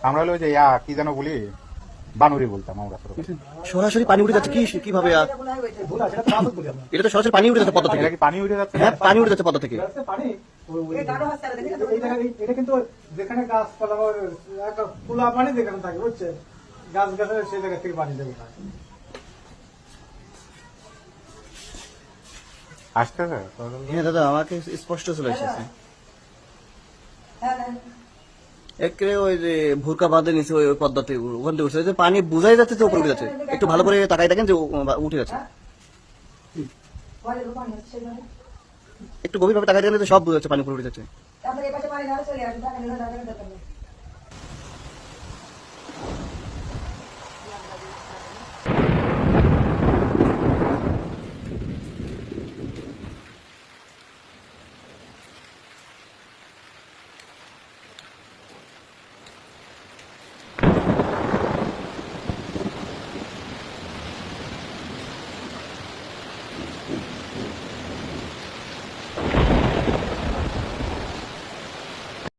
আমরা হলো যে কি যেন বলি, বানুরি বলতাম আমরা। সরাসরি পানি উঠে যাচ্ছে কিভাবে? এটা তো সরাসরি পানি উঠে যাচ্ছে পদ্মা থেকে। এটা কি পানি উঠে যাচ্ছে? হ্যাঁ, পানি উঠে যাচ্ছে পদ্মা থেকে। এটা কিন্তু যেখানে গাছপালা একটা খোলা পানি যেখানে থাকে বুঝছেন, গাছ গাছের সেই জায়গা থেকে পানি দেবে আসতেছে। হ্যাঁ দাদা, আমাকে স্পষ্ট চলে এসেছে। একেবারে ওই যে ভুরকা বাঁধে নিচে ওই পদ্মাতে ওখান থেকে উঠছে, পানি বোঝাই যাচ্ছে যে উপরে উঠে যাচ্ছে। একটু ভালো করে তাকাই দেখেন যে উঠে যাচ্ছে। একটু গভীরভাবে তাকাই দেখেন যে সব বোঝা যাচ্ছে পানি উপরে উঠে যাচ্ছে।